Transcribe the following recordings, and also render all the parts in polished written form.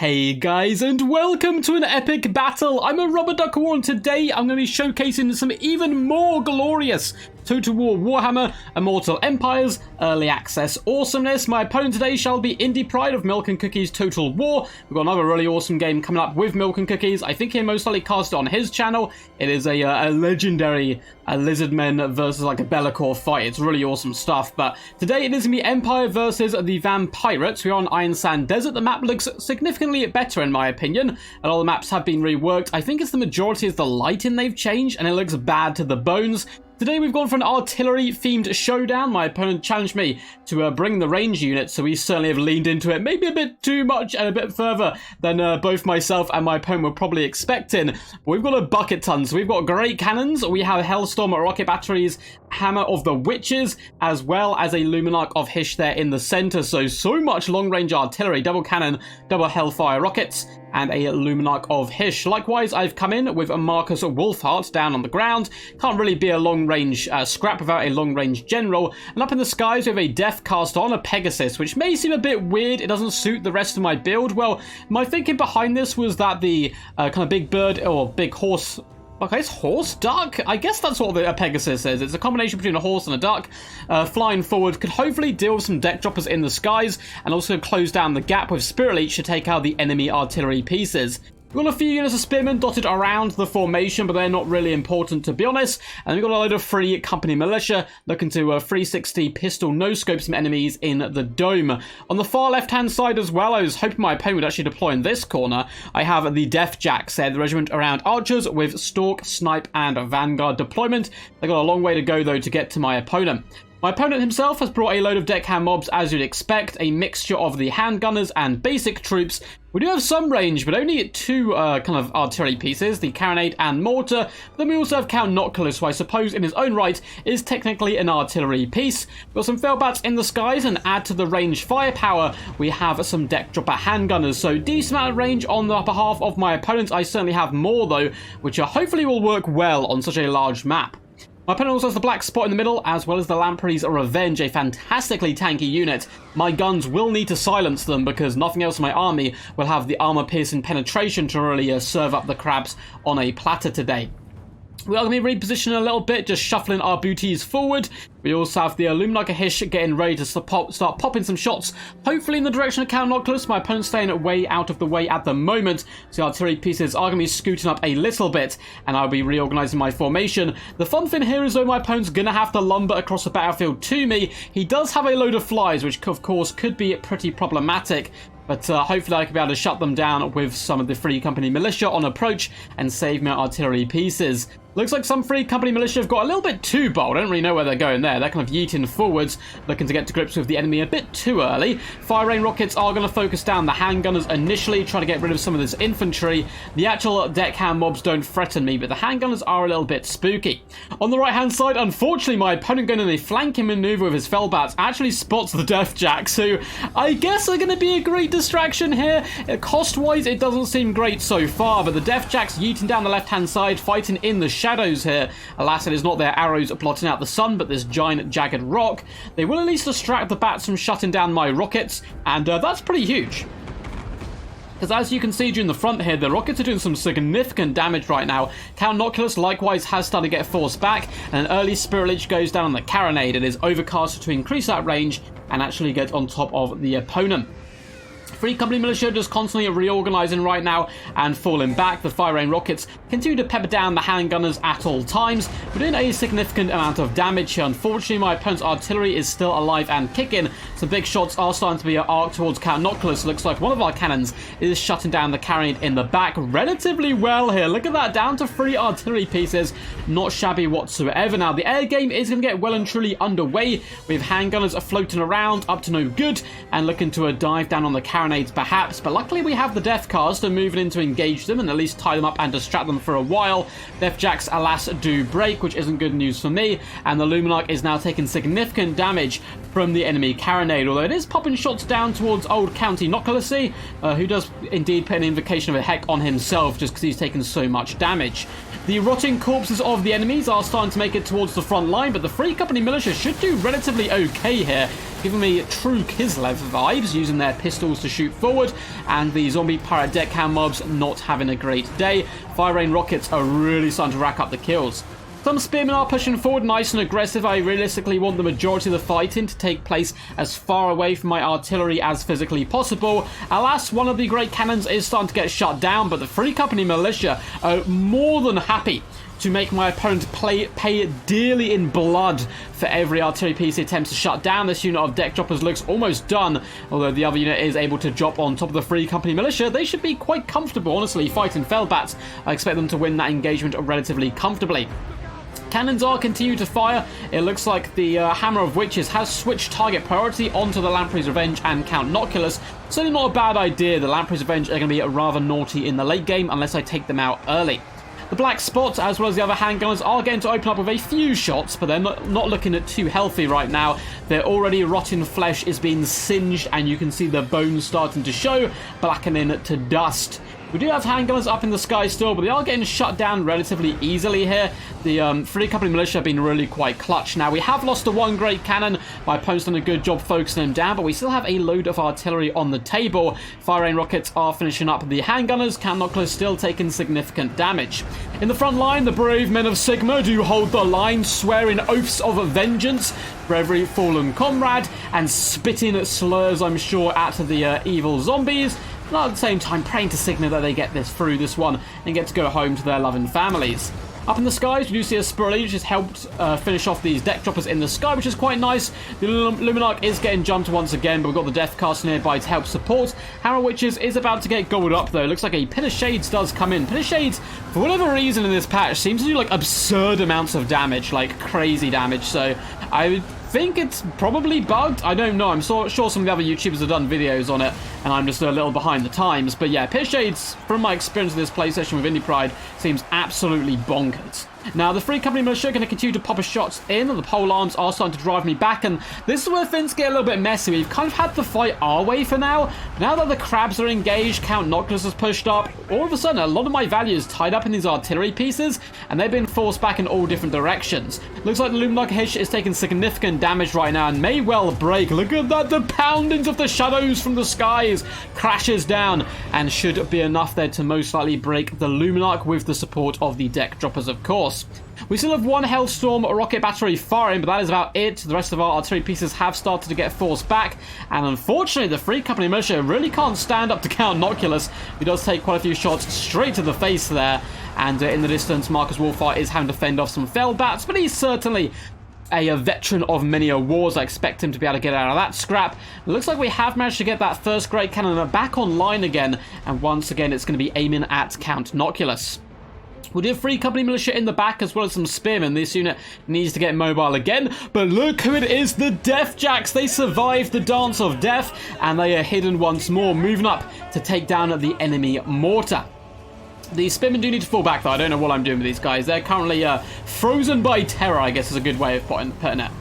Hey guys, and welcome to an epic battle. I'm a Rubber Duck War, and today I'm going to be showcasing some even more glorious Total War Warhammer Immortal Empires early access awesomeness. My opponent today shall be Indypride of Milk and Cookies Total War. We've got another really awesome game coming up with Milk and Cookies. I think he'll most likely cast it on his channel. It is a legendary lizardmen versus like a Be'lakor fight. It's really awesome stuff. But today it is going to be Empire versus the Vampirates. We're on Iron Sand Desert. The map looks significantly better in my opinion, and all the maps have been reworked. I think it's the majority is the lighting they've changed, and it looks bad to the bones. Today we've gone for an artillery-themed showdown. My opponent challenged me to bring the range unit, so we certainly have leaned into it maybe a bit too much and a bit further than both myself and my opponent were probably expecting. But we've got a bucket ton, so we've got great cannons, we have Hellstorm rocket batteries, Hammer of the Witches, as well as a LUMINARK of Hysh there in the center. So much long-range artillery, double cannon, double Hellfire rockets, and a LUMINARK of Hysh. Likewise, I've come in with a Marcus Wolfheart down on the ground. Can't really be a long-range scrap without a long-range general. And up in the skies, we have a Death cast on, a Pegasus, which may seem a bit weird. It doesn't suit the rest of my build. Well, my thinking behind this was that the kind of big bird or big horse... Okay, it's horse duck? I guess that's what a Pegasus is. It's a combination between a horse and a duck. Flying forward could hopefully deal with some deck droppers in the skies and also close down the gap with Spirit Leech to take out the enemy artillery pieces. We've got a few units of spearmen dotted around the formation, but they're not really important to be honest. And we've got a load of free company militia looking to 360 pistol no-scope some enemies in the dome. On the far left-hand side as well, I was hoping my opponent would actually deploy in this corner. I have the Death Jacks there, the regiment around archers with Stalk, Snipe, and Vanguard deployment. They've got a long way to go though to get to my opponent. My opponent himself has brought a load of deckhand mobs as you'd expect, a mixture of the handgunners and basic troops. We do have some range, but only two kind of artillery pieces, the carronade and mortar. But then we also have Count Noctilus, who I suppose in his own right is technically an artillery piece. We've got some Felbats in the skies, and add to the range firepower, we have some deck dropper handgunners. So decent amount of range on the upper half of my opponent. I certainly have more though, which hopefully will work well on such a large map. My opponent also has the Black Spot in the middle, as well as the Lamprey's Revenge, a fantastically tanky unit. My guns will need to silence them because nothing else in my army will have the armor-piercing penetration to really serve up the crabs on a platter today. We are going to be repositioning a little bit, just shuffling our booties forward. We also have the LUMINARK of Hysh getting ready to start popping some shots, hopefully in the direction of Count Noctilus. My opponent's staying way out of the way at the moment, so the artillery pieces are going to be scooting up a little bit, and I'll be reorganizing my formation. The fun thing here is though my opponent's going to have to lumber across the battlefield to me. He does have a load of flies, which of course could be pretty problematic. But hopefully I can be able to shut them down with some of the Free Company Militia on approach and save my artillery pieces. Looks like some Free Company Militia have got a little bit too bold. I don't really know where they're going there. They're kind of yeeting forwards, looking to get to grips with the enemy a bit too early. Fire rain rockets are going to focus down the handgunners initially, try to get rid of some of this infantry. The actual deckhand mobs don't threaten me, but the handgunners are a little bit spooky. On the right-hand side, unfortunately, my opponent going in a flanking maneuver with his Felbats actually spots the Death Jacks, who I guess are going to be a great distraction here. Cost-wise, it doesn't seem great so far, but the Death Jacks yeeting down the left-hand side, fighting in the shadows here. Alas, it is not their arrows blotting out the sun, but this giant jagged rock. They will at least distract the bats from shutting down my rockets, and that's pretty huge. Because as you can see during the front here, the rockets are doing some significant damage right now. Count Noctilus likewise has started to get forced back, and an early Spirit Leech goes down on the carronade. It is overcast to increase that range and actually get on top of the opponent. Free Company Militia just constantly reorganizing right now and falling back. The fire rain rockets continue to pepper down the handgunners at all times. We're doing a significant amount of damage here. Unfortunately, my opponent's artillery is still alive and kicking. Some big shots are starting to be arced towards Count Noctilus. Looks like one of our cannons is shutting down the carronade in the back relatively well here. Look at that, down to 3 artillery pieces. Not shabby whatsoever. Now, the air game is going to get well and truly underway with handgunners floating around up to no good and looking to dive down on the carronade perhaps, but luckily we have the Death cast and moving in to engage them and at least tie them up and distract them for a while. Death Jacks alas do break, which isn't good news for me, and the LUMINARK is now taking significant damage from the enemy carronade, although it is popping shots down towards old County Noctilus, who does indeed put an invocation of a heck on himself just because he's taken so much damage. The rotting corpses of the enemies are starting to make it towards the front line, but the Free Company Militia should do relatively okay here, giving me true Kislev vibes, using their pistols to shoot shoot forward, and the zombie pirate deckhand mobs not having a great day. Fire rain rockets are really starting to rack up the kills. Some spearmen are pushing forward nice and aggressive. I realistically want the majority of the fighting to take place as far away from my artillery as physically possible. Alas, one of the great cannons is starting to get shut down, but the Free Company militia are more than happy to make my opponent pay dearly in blood for every artillery piece he attempts to shut down. This unit of deck droppers looks almost done, although the other unit is able to drop on top of the Free Company militia. They should be quite comfortable, honestly, fighting Felbats. I expect them to win that engagement relatively comfortably. Cannons are continuing to fire. It looks like the Hammer of Witches has switched target priority onto the Lamprey's Revenge and Count Noculus. Certainly not a bad idea. The Lamprey's Revenge are going to be rather naughty in the late game unless I take them out early. The Black Spot, as well as the other handgunners, are going to open up with a few shots, but they're not looking at too healthy right now. Their already rotten flesh is being singed, and you can see the bones starting to show, blackening to dust. We do have handgunners up in the sky still, but they are getting shut down relatively easily here. The Free Company militia have been really quite clutch. Now, we have lost the one great cannon. My opponent's done a good job focusing them down, but we still have a load of artillery on the table. Fire rain rockets are finishing up the handgunners. Count Noculus still taking significant damage. In the front line, the brave men of Sigma do hold the line, swearing oaths of vengeance for every fallen comrade, and spitting slurs, I'm sure, at the evil zombies. But at the same time, praying to Sigma that they get this through this one and get to go home to their loving families. Up in the skies, we do see a Spirally, which has helped finish off these deck droppers in the sky, which is quite nice. The LUMINARK is getting jumped once again, but we've got the Deathcaster nearby to help support. Hammer of Witches is about to get gobbled up, though. Looks like a Pit of Shades does come in. Pit of Shades, for whatever reason in this patch, seems to do like absurd amounts of damage, like crazy damage. So I think it's probably bugged. I don't know. I'm sure some of the other YouTubers have done videos on it, and I'm just a little behind the times. But yeah, Pit of Shades, from my experience of this play session with indypride, seems absolutely bonkers. Now, the Free Company militia are going to continue to pop a shots in, and the pole arms are starting to drive me back, and this is where things get a little bit messy. We've kind of had the fight our way for now, but now that the crabs are engaged, Count Noculus has pushed up, all of a sudden a lot of my value is tied up in these artillery pieces, and they've been forced back in all different directions. Looks like the LUMINARK Hish is taking significant damage right now, and may well break. Look at that, the poundings of the shadows from the skies crashes down, and should be enough there to most likely break the LUMINARK with the support of the deck droppers, of course. We still have one Hellstorm rocket battery firing, but that is about it. The rest of our artillery pieces have started to get forced back, and unfortunately the Free Company militia really can't stand up to Count Noculus, who does take quite a few shots straight to the face there, and in the distance Marcus Wolfheart is having to fend off some Felbats, but he's certainly a veteran of many a wars. I expect him to be able to get out of that scrap. It looks like we have managed to get that first great cannon back online again, and once again it's going to be aiming at Count Noculus. We do have Free Company militia in the back as well as some spearmen. This unit needs to get mobile again, but look who it is, the Deathjacks. They survived the Dance of Death, and they are hidden once more, moving up to take down the enemy mortar. The spearmen do need to fall back, though. I don't know what I'm doing with these guys. They're currently frozen by terror, I guess is a good way of putting it.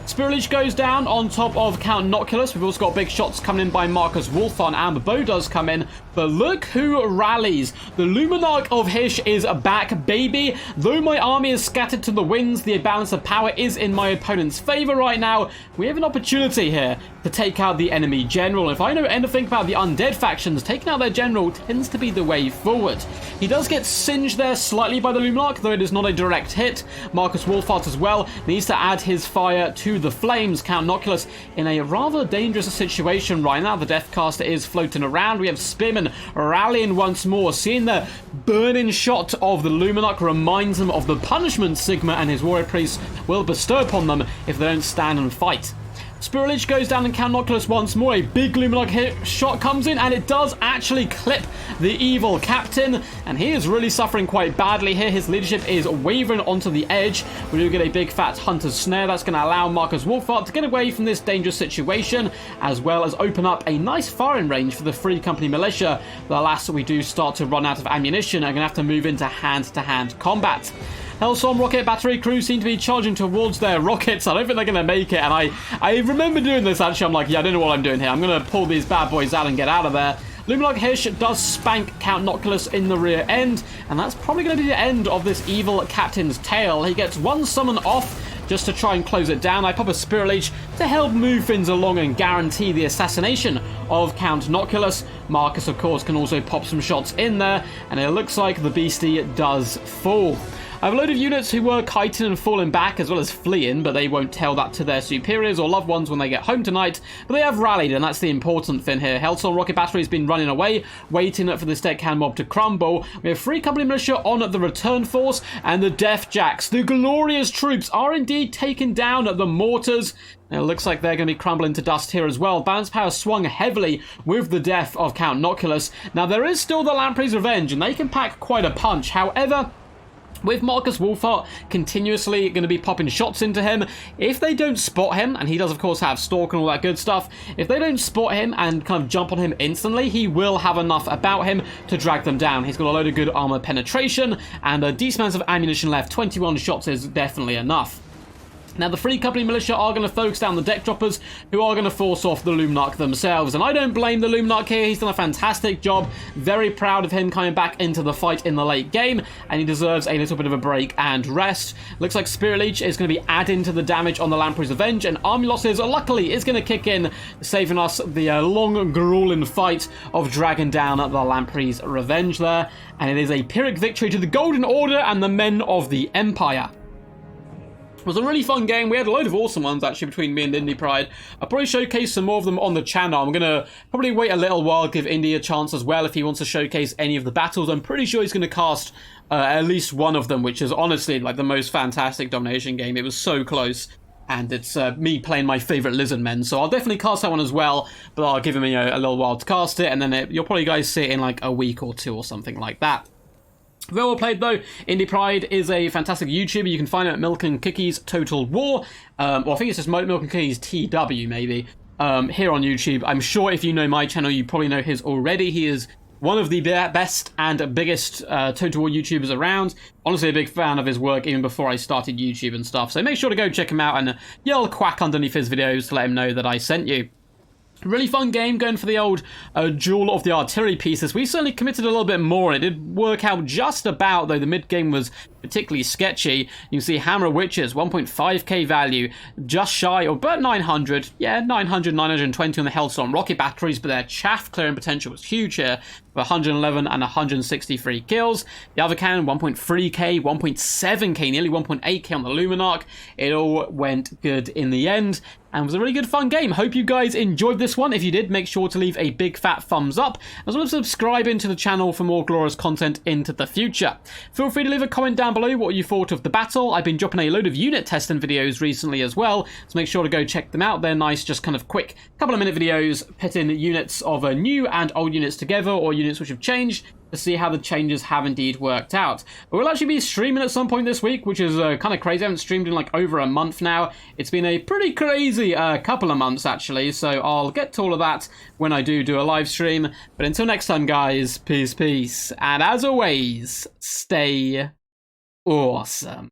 Spirally goes down on top of Count Noculus. We've also got big shots coming in by Marcus Wolfheart, and the bow does come in. But look who rallies. The LUMINARK of Hish is back, baby. Though my army is scattered to the winds, the balance of power is in my opponent's favor right now. We have an opportunity here to take out the enemy general. If I know anything about the undead factions, taking out their general tends to be the way forward. He does get singed there slightly by the LUMINARK, though it is not a direct hit. Marcus Wolfheart as well needs to add his fire to the flames. Count Noculus in a rather dangerous situation right now. The Deathcaster is floating around. We have spearmen rallying once more. Seeing the burning shot of the LUMINARK reminds them of the punishment Sigma and his warrior priests will bestow upon them if they don't stand and fight. Spirally goes down and Count Noculus once more. A big LUMINARK hit shot comes in, and it does actually clip the evil captain, and he is really suffering quite badly here. His leadership is wavering onto the edge. We do get a big fat hunter's snare that's going to allow Marcus Wolfheart to get away from this dangerous situation, as well as open up a nice firing range for the Free Company militia. But alas, we do start to run out of ammunition and are going to have to move into hand-to-hand combat. Hellstorm rocket battery crew seem to be charging towards their rockets. I don't think they're going to make it, and I remember doing this actually. I'm like, yeah, I don't know what I'm doing here. I'm going to pull these bad boys out and get out of there. LUMINARK Hish does spank Count Noculus in the rear end, and that's probably going to be the end of this evil captain's tale. He gets one summon off, just to try and close it down. I pop a Spirit Leech to help move things along and guarantee the assassination of Count Noculus. Marcus, of course, can also pop some shots in there, and it looks like the beastie does fall. I have a load of units who were kiting and falling back as well as fleeing, but they won't tell that to their superiors or loved ones when they get home tonight. But they have rallied, and that's the important thing here. Hellstorm Rocket Battery has been running away, waiting for this deckhand mob to crumble. We have 3 Company Militia on the return force, and the Death Jacks, the glorious troops, are indeed taking down the mortars. It looks like they're going to be crumbling to dust here as well. Balance power swung heavily with the death of Count Noculus. Now, there is still the Lamprey's Revenge, and they can pack quite a punch. However, with Marcus Wolfhart continuously going to be popping shots into him, if they don't spot him, and he does of course have Stalk and all that good stuff, if they don't spot him and kind of jump on him instantly, he will have enough about him to drag them down. He's got a load of good armor penetration and a decent amount of ammunition left. 21 shots is definitely enough. Now, the 3 Company Militia are going to focus down the deck droppers, who are going to force off the LUMINARK themselves. And I don't blame the LUMINARK here. He's done a fantastic job. Very proud of him coming back into the fight in the late game, and he deserves a little bit of a break and rest. Looks like Spirit Leech is going to be adding to the damage on the Lamprey's Revenge, and Army Losses, luckily, is going to kick in, saving us the long, grueling fight of dragging down the Lamprey's Revenge there. And it is a Pyrrhic victory to the Golden Order and the Men of the Empire. It was a really fun game. We had a load of awesome ones, actually, between me and indypride. I'll probably showcase some more of them on the channel. I'm going to probably wait a little while, give Indy a chance as well if he wants to showcase any of the battles. I'm pretty sure he's going to cast at least one of them, which is honestly like the most fantastic domination game. It was so close. And it's me playing my favourite lizardmen, so I'll definitely cast that one as well, but I'll give him a little while to cast it, and then you'll probably guys see it in like a week or 2 or something like that. Very well played though. indypride is a fantastic YouTuber. You can find him at Milk and Cookies Total War. Well, I think it's just Milk and Cookies TW maybe. Here on YouTube. I'm sure if you know my channel, you probably know his already. He is one of the best and biggest Total War YouTubers around. Honestly, a big fan of his work even before I started YouTube and stuff. So make sure to go check him out and yell quack underneath his videos to let him know that I sent you. Really fun game, going for the old duel of the artillery pieces. We certainly committed a little bit more. It did work out just about, though the mid-game was particularly sketchy. You can see Hammer of Witches, 1.5k value, just shy of about 900. Yeah, 900, 920 on the Hellstorm rocket batteries, but their chaff clearing potential was huge here, with 111 and 163 kills. The other cannon, 1.3k, 1.7k, nearly 1.8k on the LUMINARK. It all went good in the end, and was a really good fun game. Hope you guys enjoyed this one. If you did, make sure to leave a big fat thumbs up, as well as subscribing to the channel for more glorious content into the future. Feel free to leave a comment down below what you thought of the battle. I've been dropping a load of unit testing videos recently as well, so make sure to go check them out. They're nice, just kind of quick, couple of minute videos, pitting units of new and old units together, or units which have changed, to see how the changes have indeed worked out. But we'll actually be streaming at some point this week, which is kind of crazy. I haven't streamed in like over a month now. It's been a pretty crazy couple of months actually, so I'll get to all of that when I do a live stream. But until next time guys, peace, and as always, stay awesome.